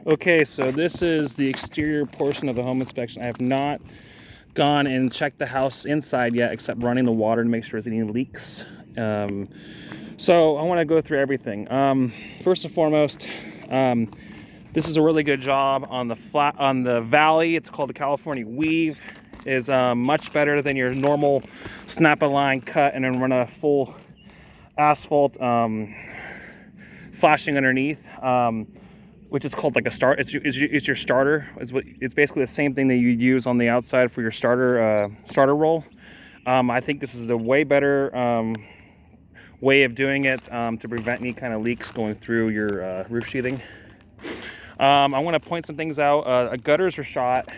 Okay, so this is the exterior portion of the home inspection. I have not gone and checked the house inside yet, except running the water to make sure there's any leaks. So I want to go through everything. First and foremost, this is a really good job on the valley. It's called the California Weave. Is much better than your normal snap a line cut and then run a full asphalt flashing underneath. Which is called like a start. It's your starter. It's basically the same thing that you use on the outside for your starter roll. I think this is a way better way of doing it to prevent any kind of leaks going through your roof sheathing. I want to point some things out. Gutters are shot.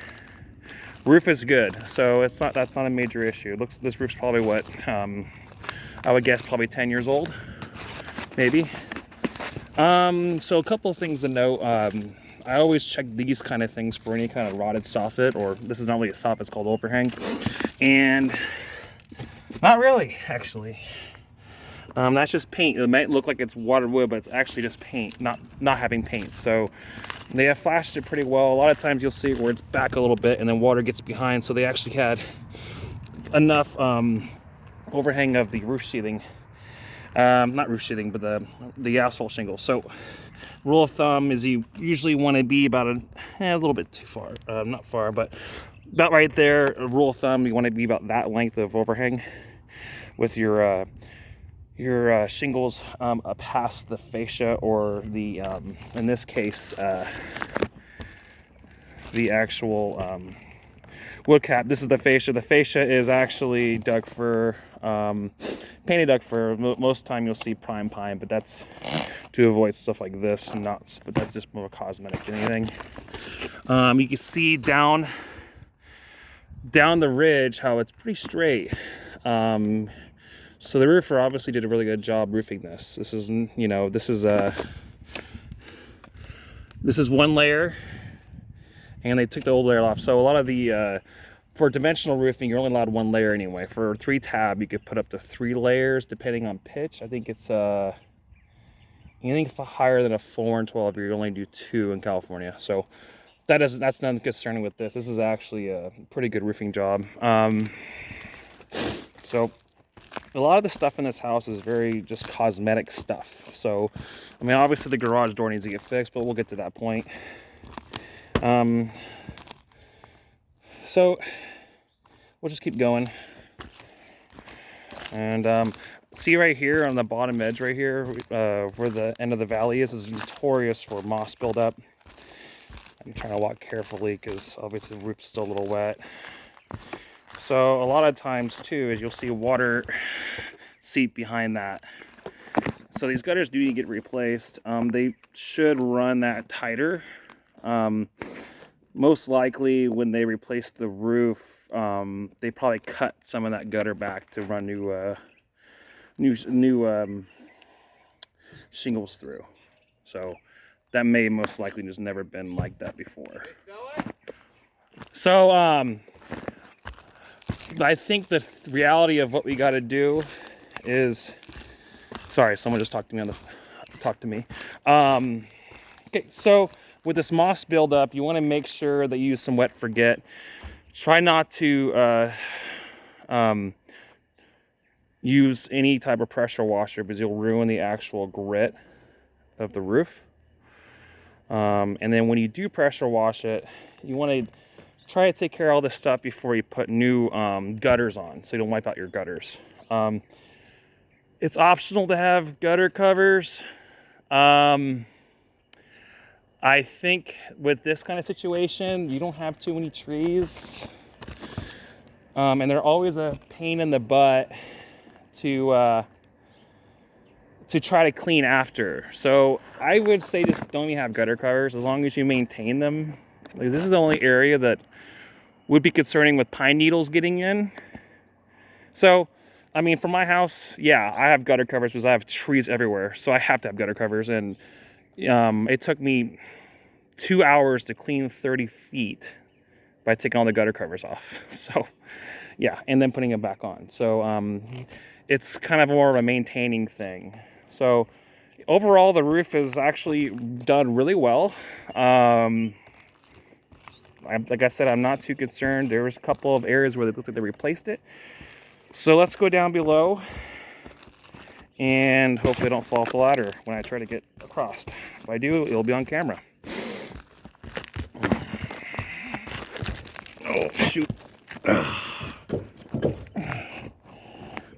Roof is good, so that's not a major issue. This roof's probably what I would guess probably 10 years old, maybe. So a couple of things to note. I always check these kind of things for any kind of rotted soffit, or this is not really a soffit, it's called overhang. And not really, actually. That's just paint. It might look like it's watered wood, but it's actually just paint, not having paint. So they have flashed it pretty well. A lot of times you'll see where it's back a little bit and then water gets behind. So they actually had enough overhang of the roof sheathing. Not roof sheathing, but the asphalt shingle. So rule of thumb is you usually want to be about a little bit too far, not far, but about right there. A rule of thumb, you want to be about that length of overhang with your shingles past the fascia, or the in this case the actual wood cap. This is the fascia. The fascia is actually Doug fir, painted Doug fir. Most time you'll see prime pine, but that's to avoid stuff like this. But that's just more cosmetic than anything. You can see down the ridge how it's pretty straight. So the roofer obviously did a really good job roofing this. This is one layer, and they took the old layer off. So a lot of the for dimensional roofing, you're only allowed one layer anyway. For 3 tab, you could put up to 3 layers depending on pitch. I think it's anything higher than a 4 and 12, you only do 2 in California. So that's nothing concerning with this. This is actually a pretty good roofing job. So a lot of the stuff in this house is very just cosmetic stuff. So, I mean, obviously the garage door needs to get fixed, but we'll get to that point. So we'll just keep going. And see right here on the bottom edge right here, where the end of the valley is notorious for moss buildup. I'm trying to walk carefully because obviously the roof's still a little wet. So a lot of times too is you'll see water seep behind that. So these gutters do need to get replaced. They should run that tighter. Most likely when they replace the roof, they probably cut some of that gutter back to run new shingles through. So that may most likely just never been like that before. So I think the reality of what we got to do is, sorry, someone just talked to me. Okay, so with this moss buildup, you want to make sure that you use some wet forget. Try not to use any type of pressure washer because you'll ruin the actual grit of the roof. And then when you do pressure wash it, you want to try to take care of all this stuff before you put new gutters on, so you don't wipe out your gutters. It's optional to have gutter covers. I think with this kind of situation, you don't have too many trees. And they're always a pain in the butt to try to clean after. So I would say just don't even have gutter covers as long as you maintain them. Because this is the only area that would be concerning with pine needles getting in. So, I mean, for my house, yeah, I have gutter covers because I have trees everywhere. So I have to have gutter covers. And it took me 2 hours to clean 30 feet by taking all the gutter covers off. So, yeah, and then putting them back on. So it's kind of more of a maintaining thing. So overall, the roof is actually done really well. Like I said, I'm not too concerned. There was a couple of areas where they looked like they replaced it. So let's go down below and hopefully I don't fall off the ladder when I try to get across. If I do, it'll be on camera. Oh, shoot.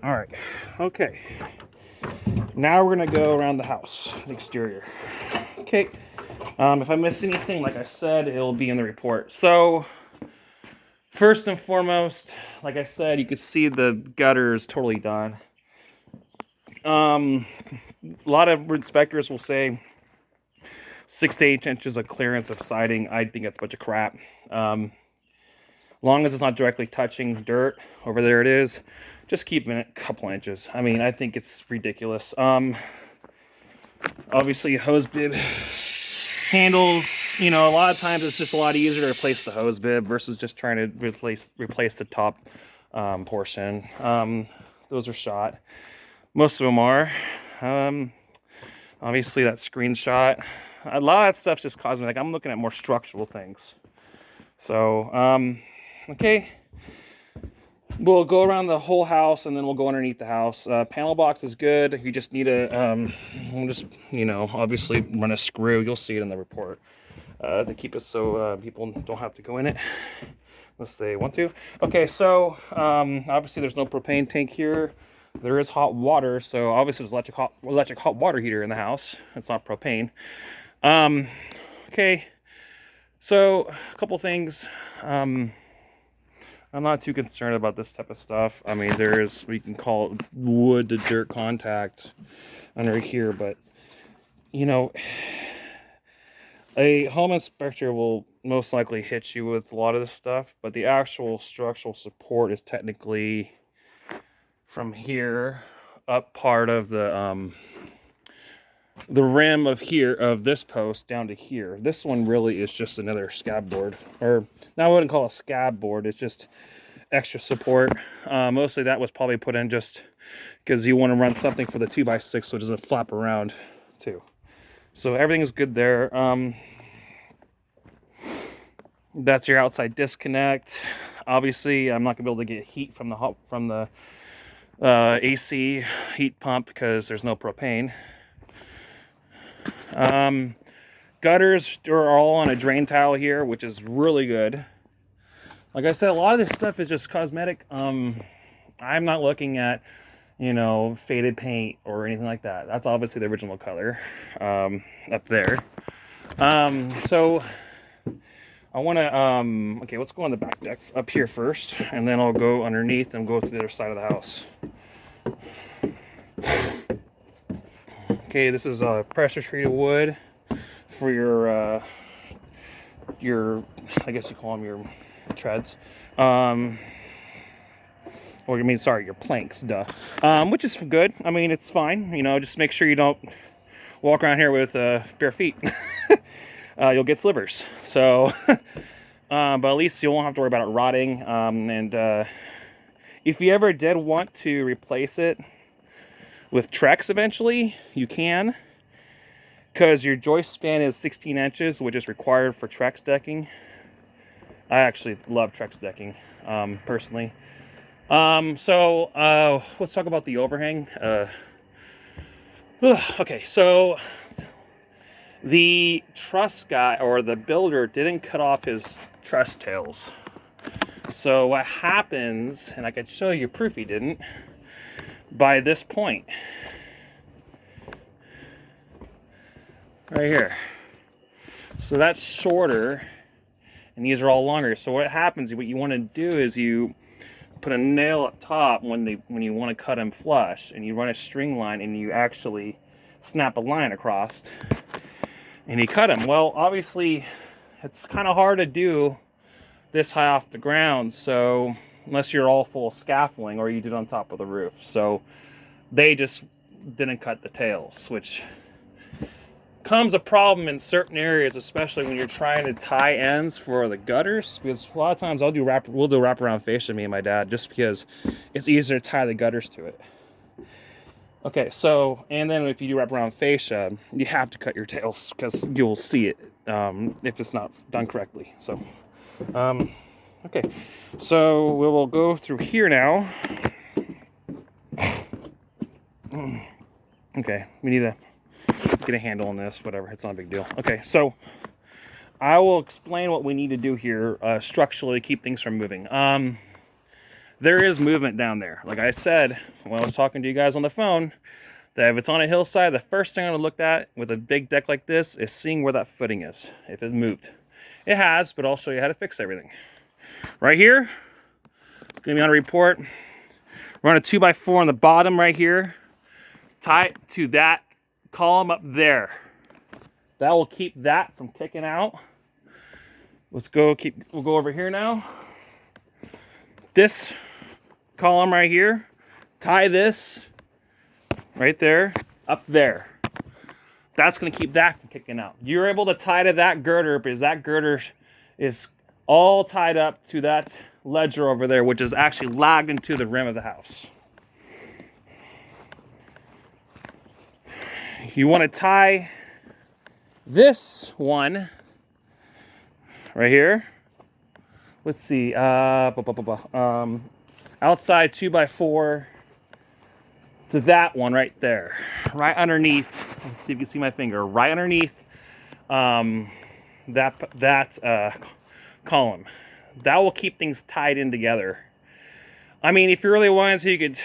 All right, okay. Now we're gonna go around the house, the exterior. Okay, if I miss anything, like I said, it'll be in the report. So, first and foremost, like I said, you can see the gutter is totally done. A lot of inspectors will say 6 to 8 inches of clearance of siding. I think that's a bunch of crap. Long as it's not directly touching dirt, over there it is, just keep it a couple inches. I mean, I think it's ridiculous. Obviously, hose bib handles, you know, a lot of times it's just a lot easier to replace the hose bib versus just trying to replace the top portion. Those are shot. Most of them are. Obviously, that screenshot. A lot of that stuff's just cosmetic. I'm looking at more structural things. So, okay. We'll go around the whole house and then we'll go underneath the house. Panel box is good. You just need a, we'll just, you know, obviously run a screw. You'll see it in the report to keep it so people don't have to go in it unless they want to. Okay, so obviously there's no propane tank here. There is hot water, so obviously there's electric hot water heater in the house. It's not propane. Okay, so a couple things. I'm not too concerned about this type of stuff. I mean, we can call it wood to dirt contact under here, but you know, a home inspector will most likely hit you with a lot of this stuff, but the actual structural support is technically from here up part of the rim of this post down to here. This one really is just another scab board, or I wouldn't call it a scab board. It's just extra support. Mostly that was probably put in just because you want to run something for the 2x6 so it doesn't flap around too. So everything is good there. That's your outside disconnect. Obviously, I'm not gonna be able to get heat from the AC heat pump because there's no propane. Gutters are all on a drain tile here, which is really good. Like I said, a lot of this stuff is just cosmetic. I'm not looking at, you know, faded paint or anything like that. That's obviously the original color up there. So I want to, okay, let's go on the back deck up here first, and then I'll go underneath and go to the other side of the house. Okay, this is pressure treated wood for your, I guess you call them your treads. Or I mean, sorry, your planks, duh. Which is good. I mean, it's fine. You know, just make sure you don't walk around here with bare feet. You'll get slivers. So, but at least you won't have to worry about it rotting. And if you ever did want to replace it with Trex eventually, you can, because your joist span is 16 inches, which is required for Trex decking. I actually love Trex decking, personally. So let's talk about the overhang. Okay, so the truss guy or the builder didn't cut off his truss tails. So what happens, and I could show you proof he didn't, by this point right here. So that's shorter and these are all longer. So what happens, what you want to do is you put a nail up top when you want to cut them flush, and you run a string line and you actually snap a line across and you cut them. Well, obviously it's kind of hard to do this high off the ground, so unless you're all full of scaffolding or you did on top of the roof. So they just didn't cut the tails, which becomes a problem in certain areas, especially when you're trying to tie ends for the gutters, because a lot of times we'll do wraparound fascia, me and my dad, just because it's easier to tie the gutters to it. Okay, so, and then if you do wraparound fascia, you have to cut your tails because you'll see it if it's not done correctly. So, okay, so we will go through here now. Okay, we need to get a handle on this, whatever, it's not a big deal. Okay, so I will explain what we need to do here structurally to keep things from moving. There is movement down there. Like I said when I was talking to you guys on the phone, that if it's on a hillside, the first thing I'm gonna look at with a big deck like this is seeing where that footing is, if it moved. It has, but I'll show you how to fix everything. Right here, it's gonna be on a report. Run a 2x4 on the bottom right here. Tie it to that column up there. That will keep that from kicking out. We'll go over here now. This column right here, tie this right there, up there. That's gonna keep that from kicking out. You're able to tie to that girder because that girder is all tied up to that ledger over there, which is actually lagged into the rim of the house. You wanna tie this one right here. Let's see, outside 2x4 to that one right there, right underneath. Let's see if you can see my finger, right underneath that column. That will keep things tied in together. I mean, if you really wanted to, you could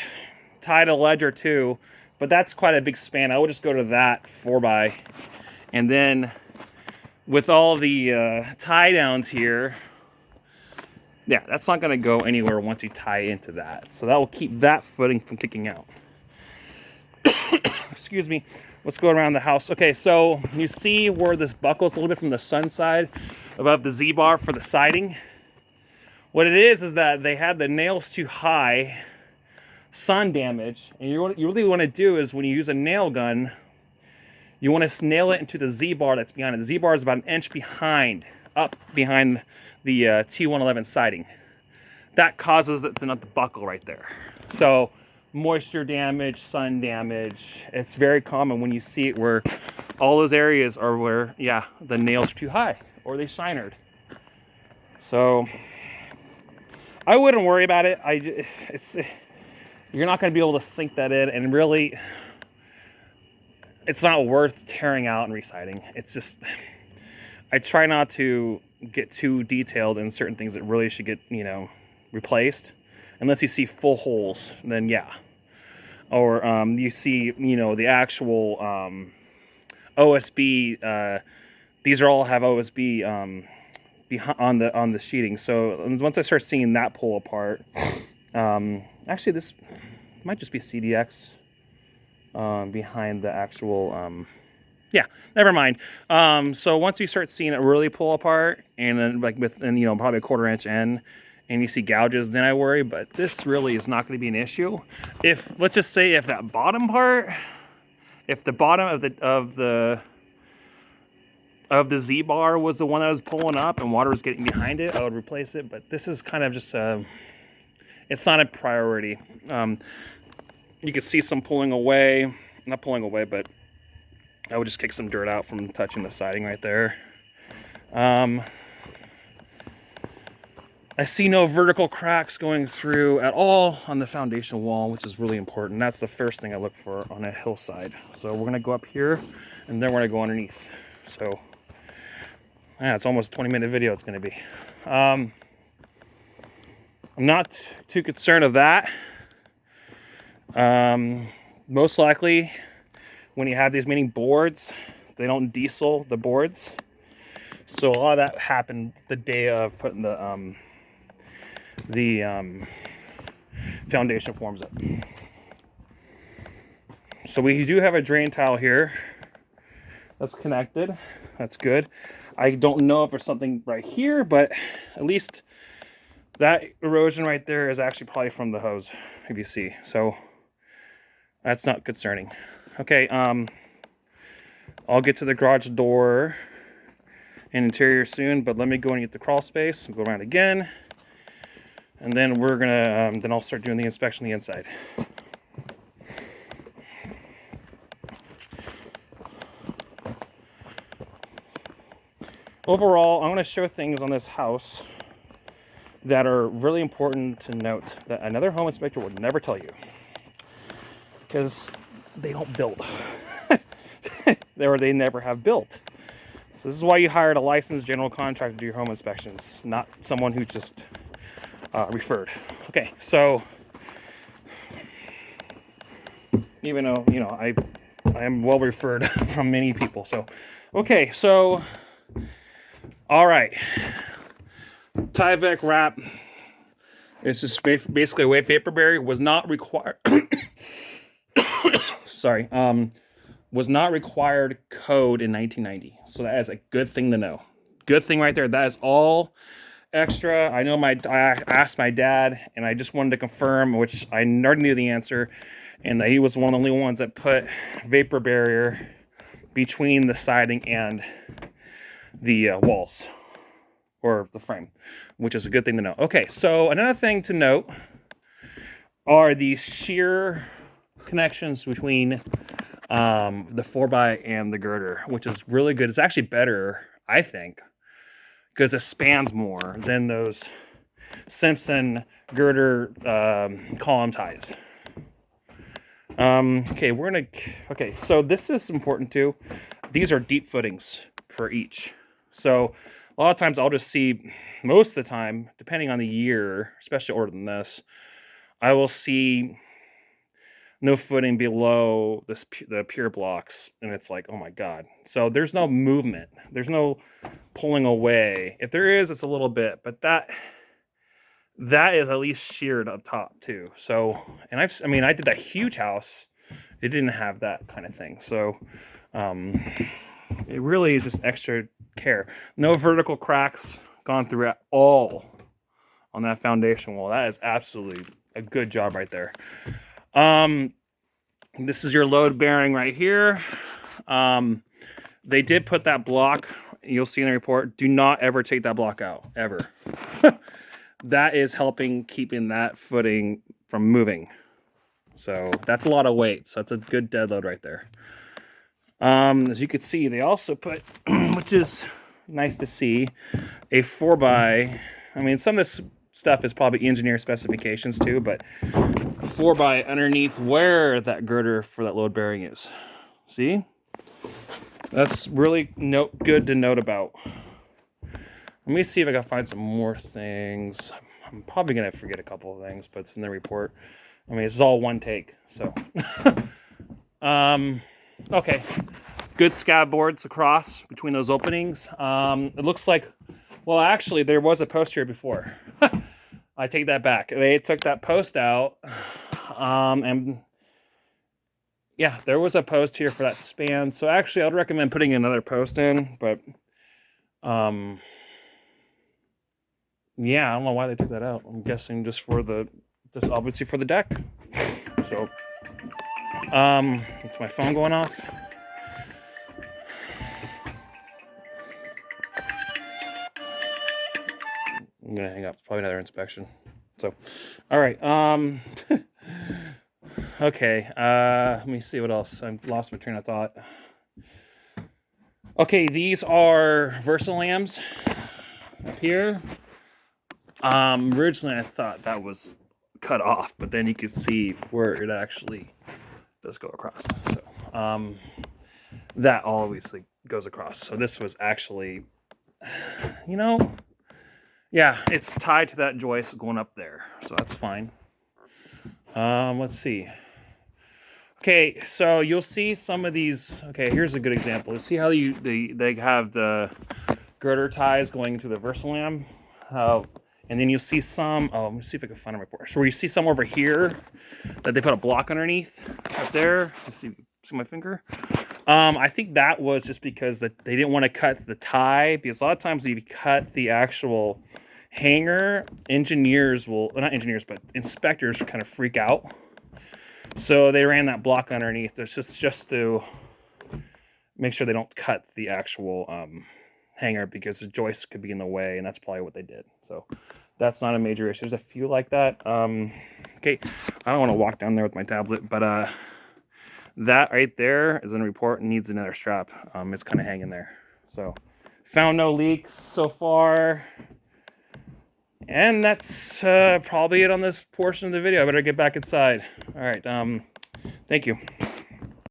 tie to ledger too, but that's quite a big span. I would just go to that 4x, and then with all the tie downs here, yeah, that's not gonna go anywhere once you tie into that. So that will keep that footing from kicking out. Excuse me. Let's go around the house. Okay, so you see where this buckles a little bit from the sun side above the Z-bar for the siding. What it is that they had the nails too high, sun damage, and what you really want to do is when you use a nail gun, you want to nail it into the Z-bar that's behind it. The Z-bar is about an inch behind, up behind the T111 siding. That causes it to not to buckle right there. So moisture damage, sun damage, it's very common when you see it where all those areas are where, yeah, the nails are too high or they shinered. So I wouldn't worry about it. You're not going to be able to sink that in, and really it's not worth tearing out and residing. It's just, I try not to get too detailed in certain things that really should get, replaced. Unless you see full holes, then yeah. Or you see, the actual OSB. These are all have OSB on the sheeting. So once I start seeing that pull apart, actually this might just be CDX behind the actual. Yeah, never mind. So once you start seeing it really pull apart, and then like probably a 1/4 inch end, and you see gouges, then I worry. But this really is not going to be an issue. If, let's just say, if that bottom part, if the bottom of the Z-bar was the one that was pulling up and water was getting behind it, I would replace it. But this is kind of just it's not a priority. You can see some pulling away, not pulling away, but I would just kick some dirt out from touching the siding right there. I see no vertical cracks going through at all on the foundation wall, which is really important. That's the first thing I look for on a hillside. So we're gonna go up here, and then we're gonna go underneath. So yeah, it's almost a 20-minute video it's gonna be. I'm not too concerned of that. Most likely, when you have these many boards, they don't diesel the boards. So a lot of that happened the day of putting the foundation forms up. So we do have a drain tile here that's connected. That's good. I don't know if there's something right here, but at least that erosion right there is actually probably from the hose, if you see. So that's not concerning. Okay, I'll get to the garage door and interior soon, but let me go and get the crawl space and go around again. And then we're gonna, then I'll start doing the inspection on the inside. overall, I'm going to show things on this house that are really important to note that another home inspector would never tell you, because they don't build. They never have built. So this is why you hired a licensed general contractor to do your home inspections, not someone who just referred. Okay, so even though, you know, I am well referred from many people. So, okay, so, all right. Tyvek wrap. It's just basically a way vapor barrier was not required. Sorry, was not required code in 1990. So that is a good thing to know. Good thing right there. That is all extra. I know I asked my dad, and I just wanted to confirm, which I already knew the answer, and that he was one of the only ones that put vapor barrier between the siding and the walls or the frame, which is a good thing to know. Okay, so another thing to note are the shear connections between the 4x and the girder, which is really good. It's actually better, I think, because it spans more than those Simpson girder column ties. Okay, so this is important too. These are deep footings for each. So a lot of times I'll just see, most of the time, depending on the year, especially older than this, I will see no footing below the pure blocks, and it's like, oh my God. So there's no movement. There's no pulling away. If there is, it's a little bit, but that is at least sheared up top too. So, and I did that huge house. It didn't have that kind of thing. So, it really is just extra care. No vertical cracks gone through at all on that foundation wall. That is absolutely a good job right there. This is your load bearing right here. They did put that block. You'll see in the report. Do not ever take that block out, ever. That is helping keeping that footing from moving. So that's a lot of weight. So that's a good dead load right there. As you can see, they also put, which is nice to see, a 4x. I mean, some of this stuff is probably engineer specifications too, but 4x underneath where that girder for that load bearing is. See? That's really good to note about. Let me see if I can find some more things. I'm probably going to forget a couple of things, but it's in the report. I mean, it's all one take, so. Okay. Good scab boards across between those openings. It looks like, well, actually, there was a post here before. I take that back. They took that post out, and yeah, there was a post here for that span. So actually, I'd recommend putting another post in, but yeah, I don't know why they took that out. I'm guessing just obviously for the deck. So, it's my phone going off. I'm gonna hang up. Probably another inspection. So, all right. Okay. Let me see what else. I lost my train of thought. Okay, these are Versalams up here. Originally I thought that was cut off, but then you can see where it actually does go across. So, that obviously goes across. So this was actually, yeah, it's tied to that joist going up there. So that's fine. Let's see. Okay, so you'll see some of these. Okay, here's a good example. You see how they have the girder ties going into the Versalam? And then you'll see some, let me see if I can find a report. So you see some over here that they put a block underneath up there. Let's see my finger? I think that was just because they didn't want to cut the tie, because a lot of times if you cut the actual hanger, but inspectors kind of freak out. So they ran that block underneath. It's just to make sure they don't cut the actual hanger, because the joist could be in the way, and that's probably what they did. So that's not a major issue. There's a few like that. Okay, I don't want to walk down there with my tablet, but that right there is in a report and needs another strap. It's kind of hanging there. So Found no leaks so far. And that's probably it on this portion of the video. I better get back inside. All right. Thank you.